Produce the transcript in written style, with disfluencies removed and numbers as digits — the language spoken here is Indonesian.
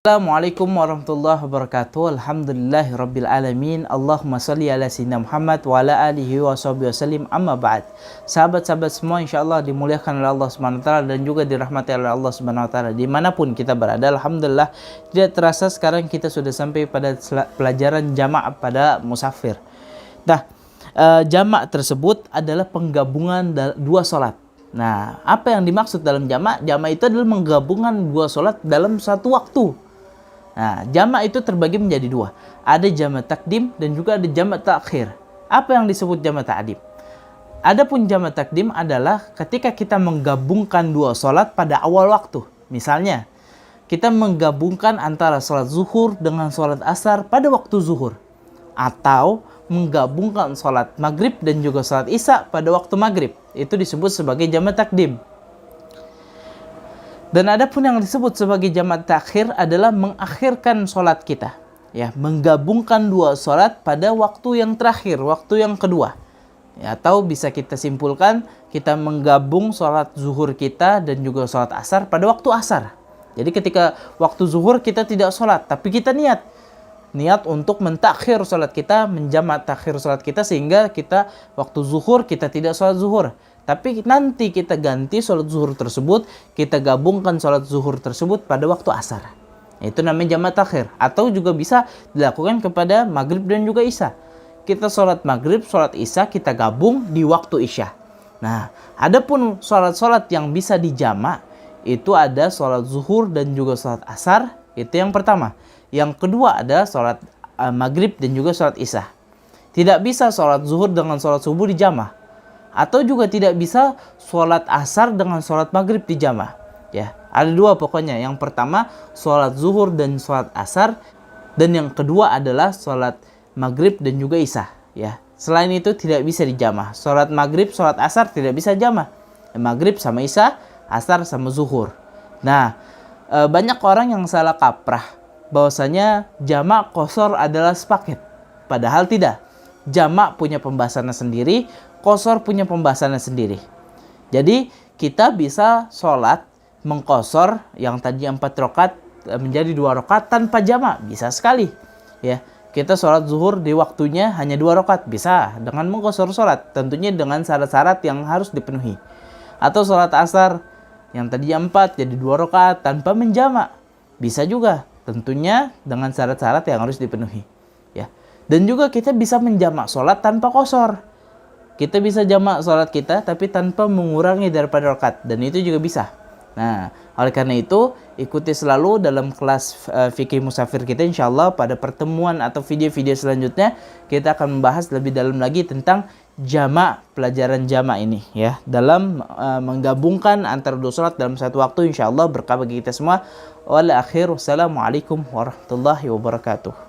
Assalamualaikum warahmatullahi wabarakatuh. Alhamdulillahi rabbil alamin. Allahumma salli ala sayyidina Muhammad wa ala alihi wa sahbihi wasallim, amma ba'd. Sahabat-sahabat semua, insyaallah dimuliakan oleh Allah Subhanahu wa taala dan juga dirahmati oleh Allah Subhanahu wa taala dimanapun kita berada. Alhamdulillah, tidak terasa sekarang kita sudah sampai pada pelajaran jamak pada musafir. Nah, jamak tersebut adalah penggabungan dua salat. Nah, apa yang dimaksud dalam jamak? Jamak itu adalah menggabungkan dua salat dalam satu waktu. Nah, jamak itu terbagi menjadi dua. Ada jamak takdim dan juga ada jamak takhir. Apa yang disebut jamak takdim? Adapun jamak takdim adalah ketika kita menggabungkan dua sholat pada awal waktu. Misalnya, kita menggabungkan antara sholat zuhur dengan sholat asar pada waktu zuhur. Atau menggabungkan sholat maghrib dan juga sholat isya pada waktu maghrib. Itu disebut sebagai jamak takdim. Dan adapun yang disebut sebagai jamak takhir adalah mengakhirkan sholat kita, ya, menggabungkan dua sholat pada waktu yang terakhir, waktu yang kedua, ya, atau bisa kita simpulkan kita menggabung sholat zuhur kita dan juga sholat asar pada waktu asar. Jadi ketika waktu zuhur kita tidak sholat, tapi kita niat untuk mentakhir sholat kita, menjamak takhir sholat kita, sehingga kita waktu zuhur kita tidak sholat zuhur. Tapi nanti kita ganti sholat zuhur tersebut, kita gabungkan sholat zuhur tersebut pada waktu asar. Itu namanya jamak takhir. Atau juga bisa dilakukan kepada maghrib dan juga isya. Kita sholat maghrib, sholat isya kita gabung di waktu isya. Nah, adapun sholat-sholat yang bisa dijamak, itu ada sholat zuhur dan juga sholat asar. Itu yang pertama. Yang kedua ada sholat maghrib dan juga sholat isya. Tidak bisa sholat zuhur dengan sholat subuh dijamak. Atau juga tidak bisa sholat asar dengan sholat maghrib dijamak. Ya, ada dua pokoknya. Yang pertama sholat zuhur dan sholat asar, dan yang kedua adalah sholat maghrib dan juga isya. Ya, selain itu tidak bisa dijamak. Sholat maghrib, sholat asar tidak bisa jamak. Maghrib sama isya, asar sama zuhur. Nah, banyak orang yang salah kaprah bahwasanya jamak qashar adalah sepaket. Padahal tidak. Jamak punya pembahasannya sendiri, qashar punya pembahasannya sendiri. Jadi kita bisa sholat mengqashar yang tadi 4 rakaat menjadi 2 rakaat tanpa jamak, bisa sekali. Ya, kita sholat zuhur di waktunya hanya 2 rakaat, bisa dengan mengqashar sholat, tentunya dengan syarat-syarat yang harus dipenuhi. Atau sholat asar yang tadi 4 jadi 2 rakaat tanpa menjamak, bisa juga, tentunya dengan syarat-syarat yang harus dipenuhi. Ya. Dan juga kita bisa menjamak sholat tanpa qashar. Kita bisa jamak sholat kita tapi tanpa mengurangi daripada rakaat, dan itu juga bisa. Nah, oleh karena itu ikuti selalu dalam kelas fikih musafir kita, insyaallah pada pertemuan atau video-video selanjutnya kita akan membahas lebih dalam lagi tentang jamak, pelajaran jamak ini, ya, dalam menggabungkan antara dua sholat dalam satu waktu, insyaallah berkah bagi kita semua. Wal akhir, wassalamualaikum warahmatullahi wabarakatuh.